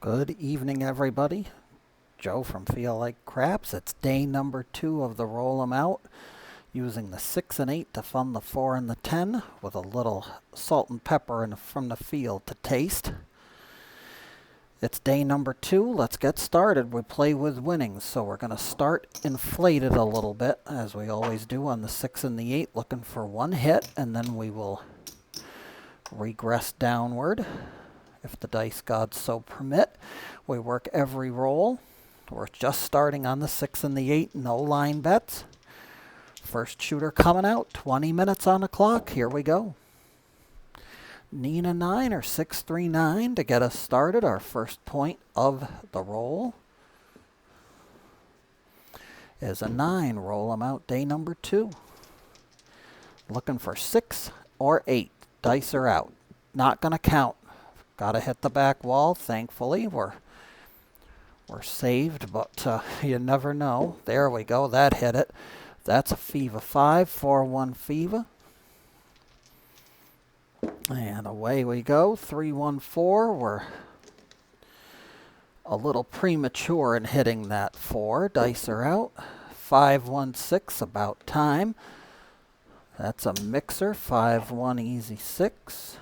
Good evening, everybody. Joe from Feel Like Craps. It's day number 2 of the roll 'em out, using the 6 and 8 to fund the 4 and the 10, with a little salt and pepper from the field to taste. It's day number 2. Let's get started. We play with winnings, so we're going to start inflated a little bit, as we always do on the 6 and the 8, looking for one hit, and then we will regress downward if the dice gods so permit. We work every roll. We're just starting on the 6 and the 8, no line bets. First shooter coming out, 20 minutes on the clock. Here we go. Nina 9 or 639 to get us started, our first point of the roll is a 9. Roll 'em out, day number 2. Looking for 6 or 8. Dice are out. Not going to count. Got to hit the back wall. Thankfully, we're saved, but you never know. There we go. That hit it. That's a FIVA 5, 4-1 FIVA. And away we go. 3-1-4. We're a little premature in hitting that 4. Dice are out. 5-1-6. About time. That's a mixer. 5-1 easy 6.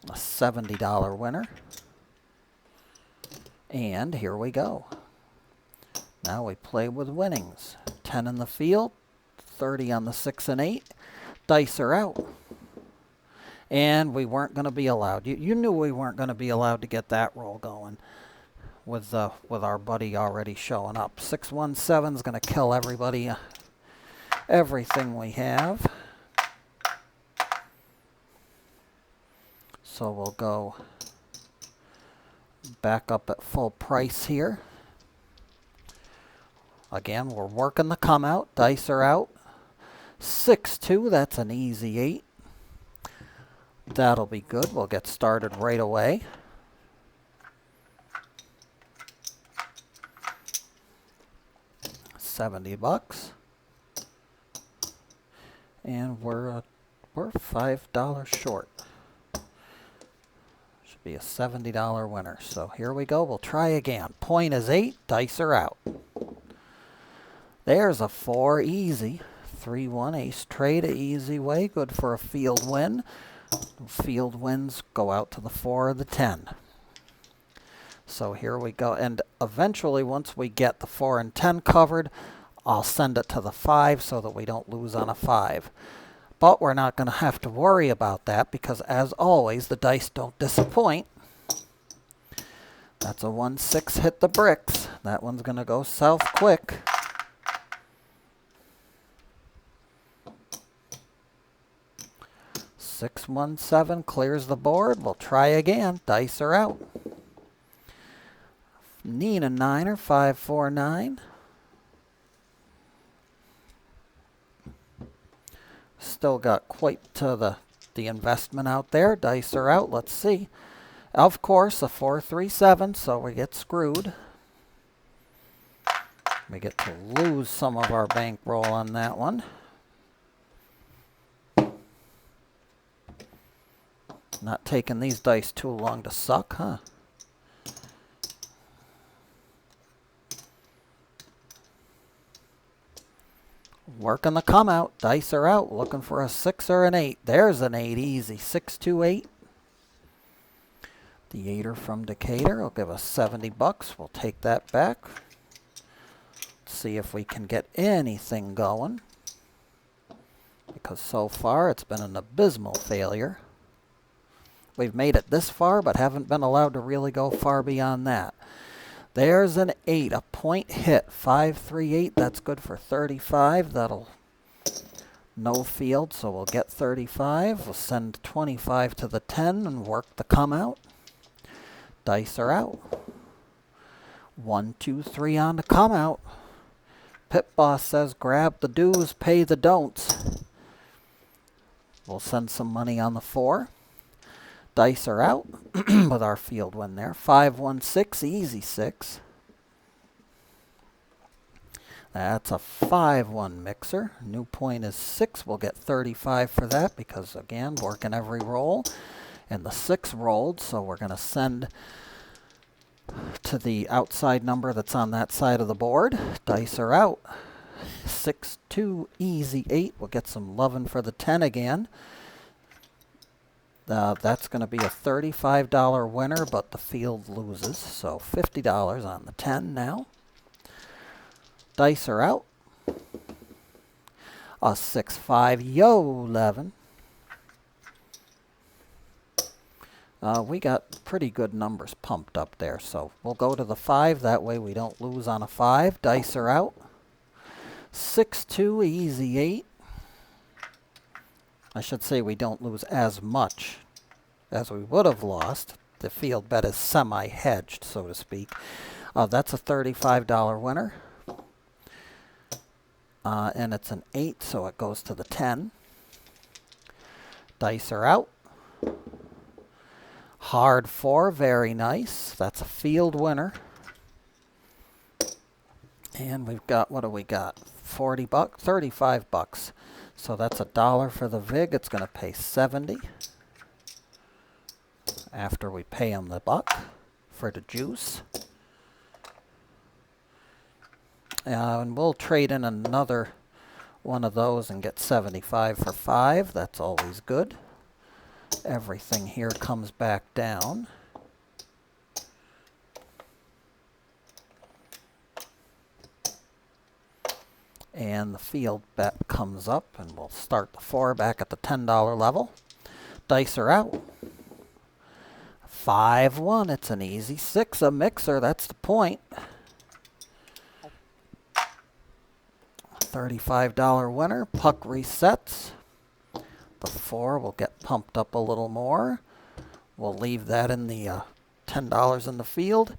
A $70 winner. And here we go. Now we play with winnings. 10 in the field, 30 on the 6 and 8. Dice are out. And we weren't going to be allowed. You knew we weren't going to be allowed to get that roll going with our buddy already showing up. 617 is going to kill everybody, everything we have. So we'll go back up at full price here. Again, we're working the come out. Dice are out. 6-2, that's an easy 8. That'll be good. We'll get started right away. $70. And we're $5 short. Be a $70 winner. So here we go. We'll try again. Point is 8. Dice are out. There's a 4 easy. 3-1 ace trade, a easy way. Good for a field win. Field wins go out to the 4 or the 10. So here we go. And eventually, once we get the 4 and 10 covered, I'll send it to the 5 so that we don't lose on a 5. But we're not going to have to worry about that because, as always, the dice don't disappoint. That's a 1-6 hit the bricks. That one's going to go south quick. $617 clears the board. We'll try again. Dice are out. Nina 9 or 549. Still got quite the investment out there. Dice are out. Let's see. Of course, a 4-3-7, so we get screwed. We get to lose some of our bankroll on that one. Not taking these dice too long to suck, huh? Working the come out. Dice are out. Looking for a 6 or an 8. There's an 8 easy. 6-2-8. The 8er from Decatur will give us $70. We'll take that back. See if we can get anything going. Because so far it's been an abysmal failure. We've made it this far, but haven't been allowed to really go far beyond that. There's an 8, a point hit, 5-3-8. That's good for 35. That'll no field, so we'll get 35. We'll send 25 to the 10 and work the come out. Dice are out. 1, 2, 3 on the come out. Pit boss says grab the do's, pay the don'ts. We'll send some money on the 4. Dice are out with our field win there. 5-1-6, easy 6. That's a 5-1 mixer. New point is 6. We'll get 35 for that because, again, working every roll. And the 6 rolled, so we're going to send to the outside number that's on that side of the board. Dice are out. 6, 2, easy 8. We'll get some loving for the 10 again. That's going to be a $35 winner, but the field loses. So $50 on the 10 now. Dice are out. A 6, 5, yo, 11. We got pretty good numbers pumped up there, so we'll go to the 5. That way we don't lose on a 5. Dice are out. 6, 2, easy 8. I should say we don't lose as much as we would have lost. The field bet is semi-hedged, so to speak. That's a $35 winner. And it's an 8, so it goes to the 10. Dice are out. Hard 4, very nice. That's a field winner. And we've got, what do we got? 40 bucks, 35 bucks. So that's $1 for the VIG. It's going to pay 70 after we pay him the buck for the juice. And we'll trade in another one of those and get 75 for 5. That's always good. Everything here comes back down. And the field bet comes up, and we'll start the 4 back at the $10 level. Dice are out. 5, 1. It's an easy 6, a mixer. That's the point. $35 winner. Puck resets. The 4 will get pumped up a little more. We'll leave that in the $10 in the field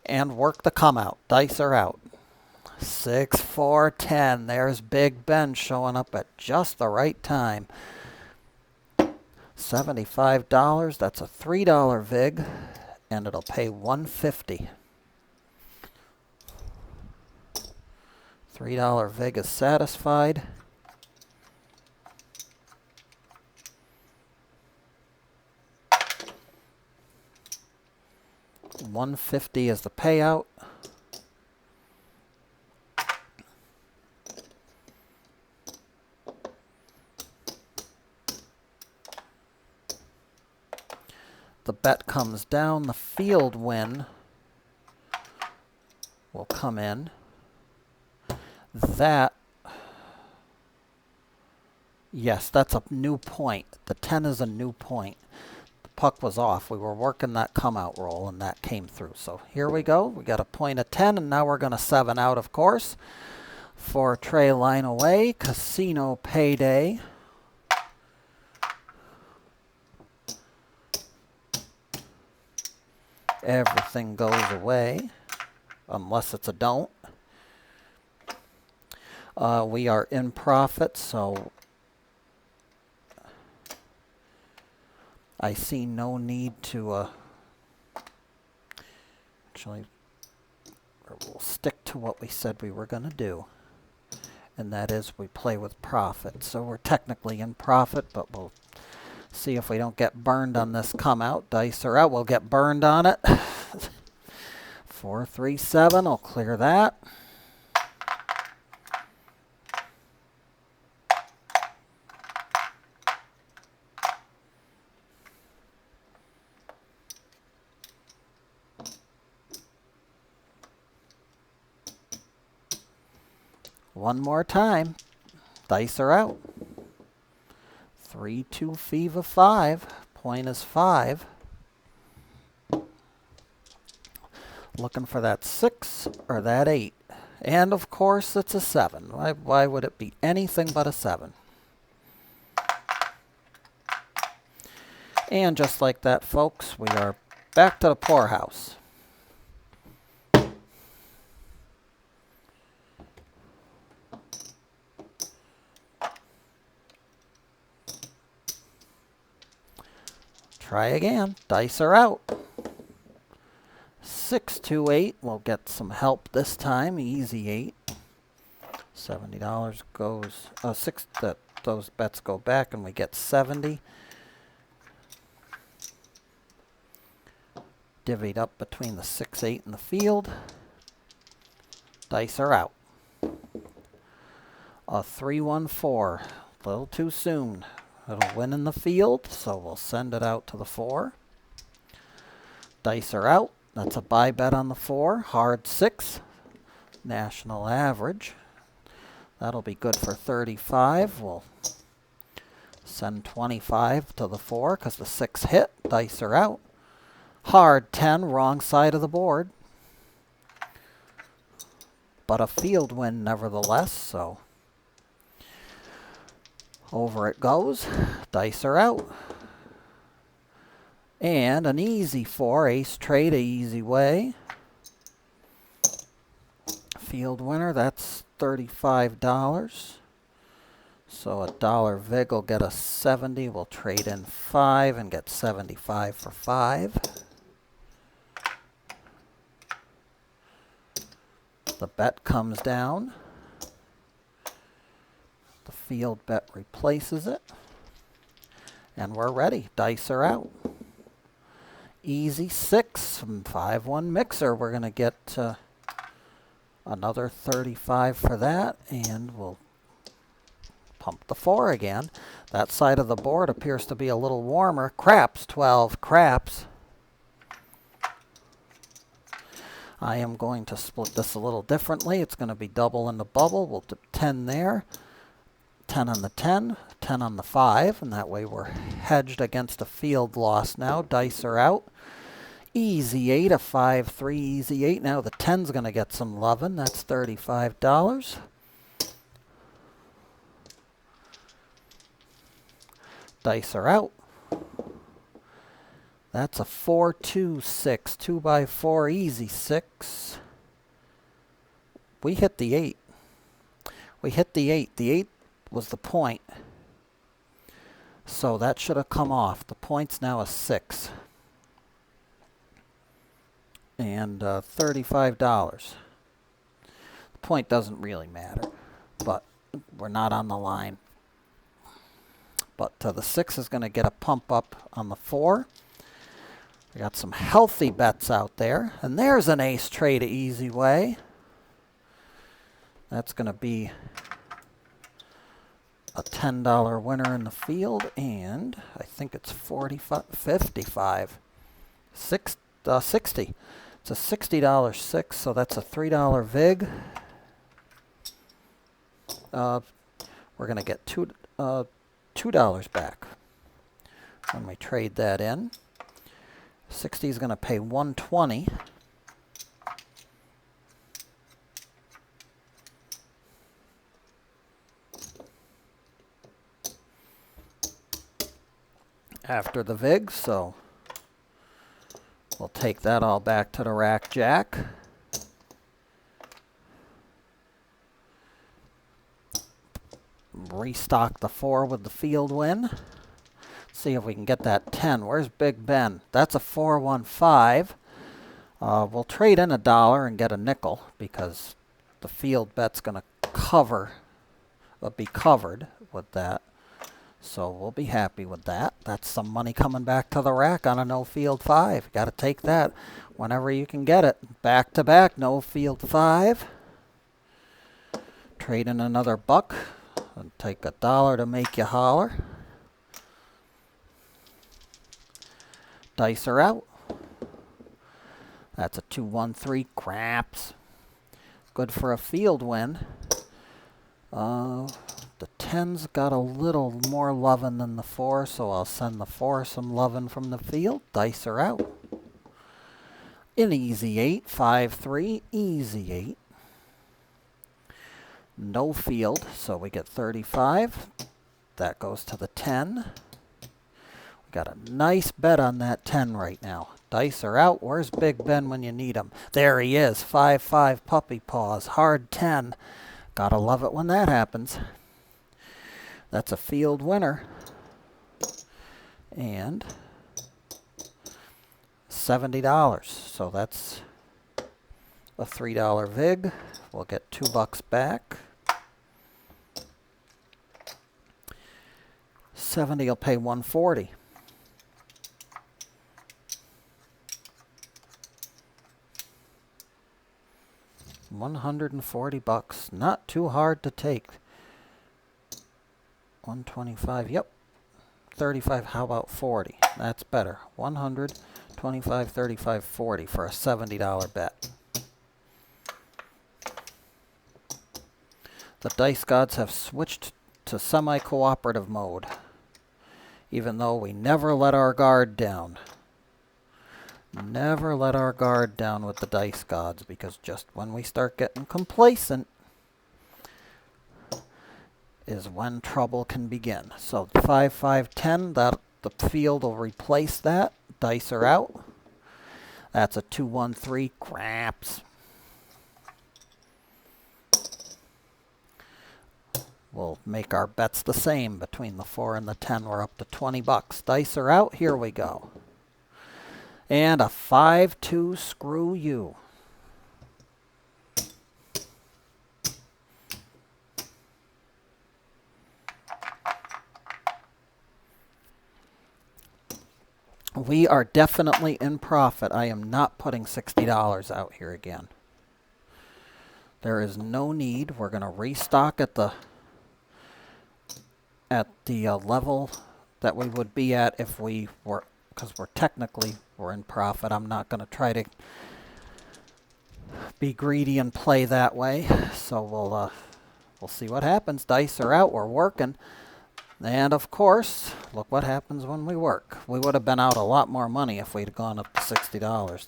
and work the come out. Dice are out. 6, 4, 10. There's Big Ben showing up at just the right time. $75. That's a $3 VIG, and it'll pay $150. $3 VIG is satisfied. $150 is the payout. The bet comes down. The field win will come in. That, yes, that's a new point. The 10 is a new point. The puck was off. We were working that come out roll, and that came through. So here we go. We got a point of 10, and now we're going to 7 out, of course, for tray line away. Casino payday. Everything goes away, unless it's a don't. We are in profit, so I see no need to actually, we'll stick to what we said we were going to do, and that is we play with profit. So we're technically in profit, but we'll see if we don't get burned on this come out. Dice are out. We'll get burned on it. 4, 3, 7. I'll clear that. One more time. Dice are out. 3, 2, fever 5. Point is 5. Looking for that 6 or that 8. And of course it's a 7. Why would it be anything but a 7? And just like that, folks, we are back to the poorhouse. Try again. Dice are out. 6, 2, 8. We'll get some help this time. Easy 8. $70 goes. 6. Those bets go back, and we get 70. divvied up between the 6, 8, and the field. Dice are out. A 3, 1, 4. A little too soon. It'll win in the field, so we'll send it out to the 4. Dice are out. That's a buy bet on the 4. Hard 6. National average. That'll be good for 35. We'll send 25 to the 4 because the 6 hit. Dice are out. Hard 10, wrong side of the board. But a field win nevertheless, so over it goes. Dice are out. And an easy 4, ace trade, a easy way. Field winner, that's $35. So a dollar vig will get us 70. We'll trade in 5 and get 75 for 5. The bet comes down. The field bet replaces it. And we're ready. Dice are out. Easy 6, 5-1 mixer. We're going to get another 35 for that, and we'll pump the 4 again. That side of the board appears to be a little warmer. Craps, 12 craps. I am going to split this a little differently. It's going to be double in the bubble. We'll do 10 there, 10 on the 10, 10 on the 5, and that way we're hedged against a field loss now. Dice are out. Easy 8, a 5, 3, easy 8. Now the 10's going to get some lovin'. That's $35. Dice are out. That's a 4, 2, 6, 2 by 4, easy 6. We hit the 8. We hit the 8. The 8 was the point. So that should have come off. The point's now a 6. And $35. The point doesn't really matter, but we're not on the line. But the 6 is going to get a pump up on the 4. We got some healthy bets out there. And there's an ace trade, easy way. That's going to be a $10 winner in the field. And I think it's 45, 55, 60. It's a $60 6, so that's a $3 vig. We're going to get $2 back when we trade that in. 60 is going to pay 120. After the vig, so we'll take that all back to the rack jack. Restock the 4 with the field win. See if we can get that 10. Where's Big Ben? That's a 415. We'll trade in $1 and get a nickel because the field bet's going to be covered with that. So we'll be happy with that. That's some money coming back to the rack on a no field 5. Got to take that whenever you can get it. Back to back, no field 5. Trade in another $1 and take $1 to make you holler. Dice are out. That's a 2-1-3 craps. Good for a field win. The 10's got a little more lovin' than the 4, so I'll send the 4 some lovin' from the field. Dice are out. An easy 8, 5-3, easy 8. No field, so we get 35. That goes to the 10. We got a nice bet on that 10 right now. Dice are out. Where's Big Ben when you need him? There he is. 5-5 puppy paws. Hard 10. Gotta love it when that happens. That's a field winner. And $70. So that's a $3 vig. We'll get $2 back. 70 will pay 140. 140 bucks. Not too hard to take. 125, yep. 35, how about 40? That's better. 100, 25, 35, 40 for a $70 bet. The dice gods have switched to semi-cooperative mode, even though we never let our guard down. Never let our guard down with the dice gods, because just when we start getting complacent is when trouble can begin. So 5, 5, 10, that the field will replace that. Dice are out. That's a 2, 1, 3. Craps. We'll make our bets the same between the 4 and the 10. We're up to 20 bucks. Dice are out. Here we go. And a 5, 2. Screw you. We are definitely in profit. I am not putting $60 out here again. There is no need. We're going to restock at the level that we would be at if we were, because we're in profit. I'm not going to try to be greedy and play that way. So we'll see what happens. Dice are out. We're working. And of course, look what happens when we work. We would have been out a lot more money if we'd gone up to $60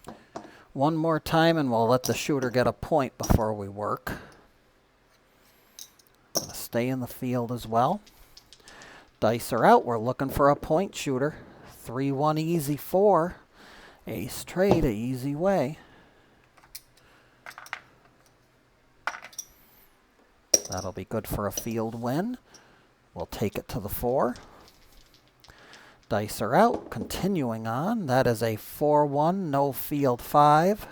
though. One more time and we'll let the shooter get a point before we work. Gonna stay in the field as well. Dice are out. We're looking for a point shooter. 3, 1, easy 4. Ace trade, a easy way. That'll be good for a field win. We'll take it to the 4. Dice are out. Continuing on. That is a 4, 1, no field 5.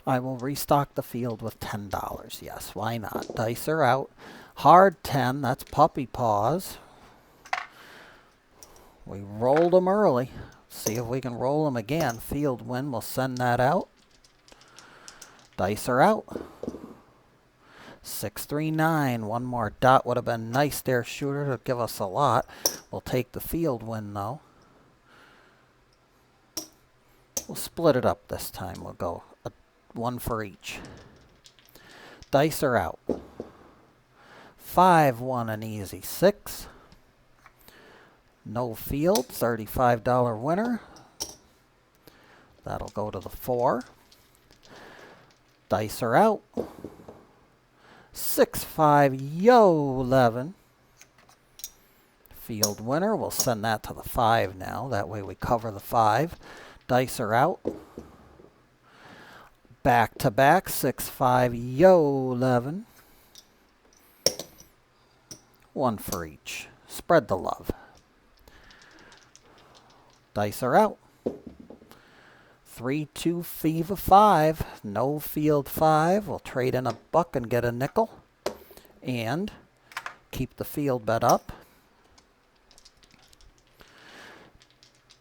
I will restock the field with $10. Yes, why not? Dice are out. Hard 10. That's puppy paws. We rolled them early. See if we can roll them again. Field win. We'll send that out. Dice are out. 6, 3, 9. One more dot would have been nice there, shooter, to give us a lot. We'll take the field win, though. We'll split it up this time. We'll go 1 for each. Dice are out. 5, 1, an easy 6. No field, $35 winner. That'll go to the 4. Dice are out. 6, 5, yo, 11. Field winner. We'll send that to the 5 now. That way we cover the 5. Dice are out. Back to back. 6, 5, yo, 11. 1 for each. Spread the love. Dice are out. 3, 2, fever 5. No field 5. We'll trade in a buck and get a nickel. And keep the field bet up.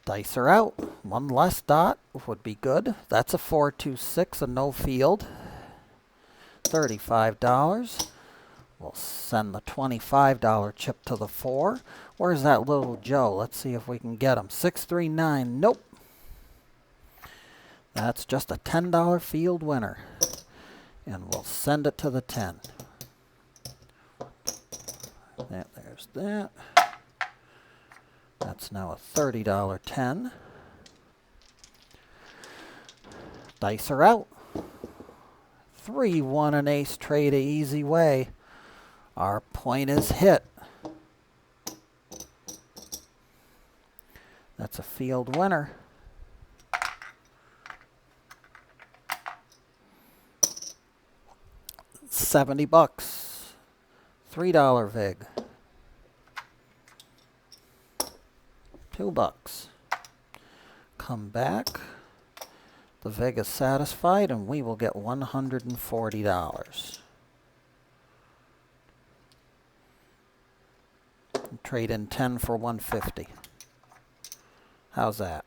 Dice are out. 1 less dot would be good. That's a 4, 2, 6, a no field. $35. We'll send the $25 chip to the 4. Where's that little Joe? Let's see if we can get him. 6, 3, 9. Nope. That's just a $10 field winner. And we'll send it to the 10. There's that. That's now a $30 10. Dice are out. 3, 1, an ace trade, a easy way. Our point is hit. That's a field winner. $70. $3 vig. $2. Come back. The vig is satisfied and we will get $140. Trade in 10 for 150. How's that?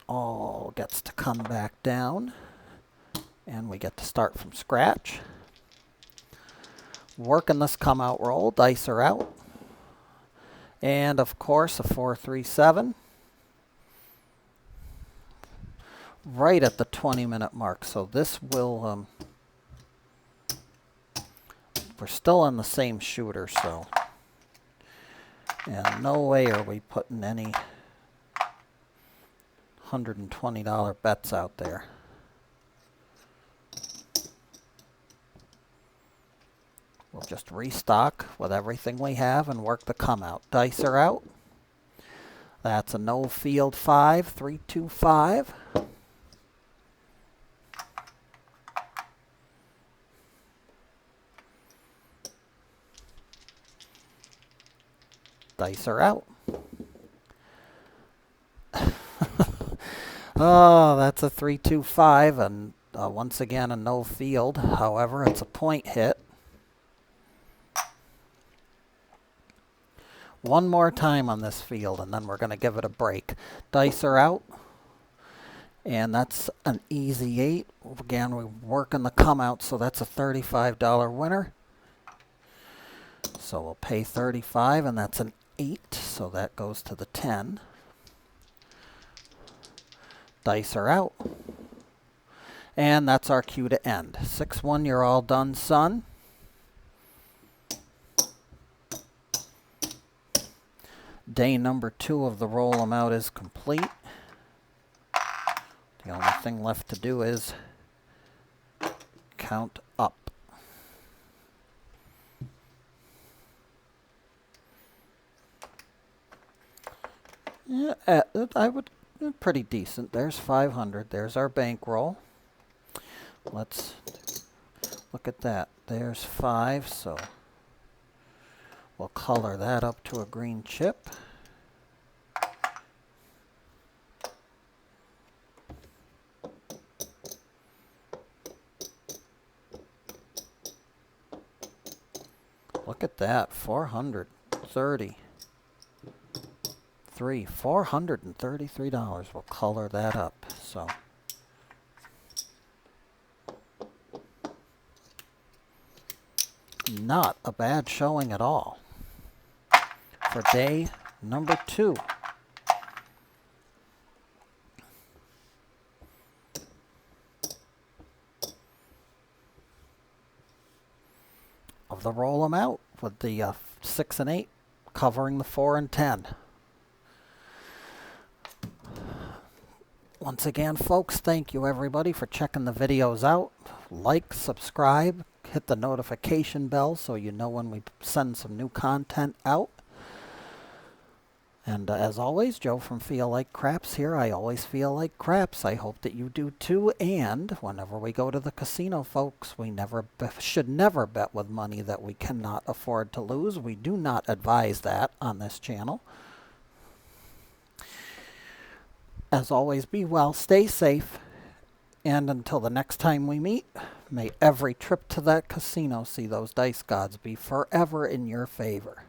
All gets to come back down, and we get to start from scratch. Working this come out roll, dice are out, and of course a 4-3-7, right at the 20-minute mark. So this will, we're still on the same shooter, so, and no way are we putting any $120 bets out there. We'll just restock with everything we have and work the come out. Dice are out. That's a no field 5, 3-2-5. Dice are out. Oh, that's a 3-2-5, and once again a no field. However, it's a point hit. One more time on this field, and then we're going to give it a break. Dice are out, and that's an easy 8. Again, we're working the come out, so that's a $35 winner. So we'll pay 35, and that's an 8, so that goes to the 10. Dice are out. And that's our cue to end. 6-1, you're all done, son. Day number 2 of the roll 'em out is complete. The only thing left to do is count up. Yeah, I would. Pretty decent. There's 500. There's our bankroll. Let's look at that. There's 5, so we'll color that up to a green chip. Look at that. 430. $433. We'll color that up. So not a bad showing at all for day number 2. Of the roll 'em out with the 6 and 8 covering the 4 and 10. Once again, folks, thank you everybody for checking the videos out. Like, subscribe, hit the notification bell so you know when we send some new content out. And as always, Joe from Feel Like Craps here. I always feel like craps. I hope that you do too. And whenever we go to the casino, folks, we should never bet with money that we cannot afford to lose. We do not advise that on this channel. As always, be well, stay safe, and until the next time we meet, may every trip to that casino see those dice gods be forever in your favor.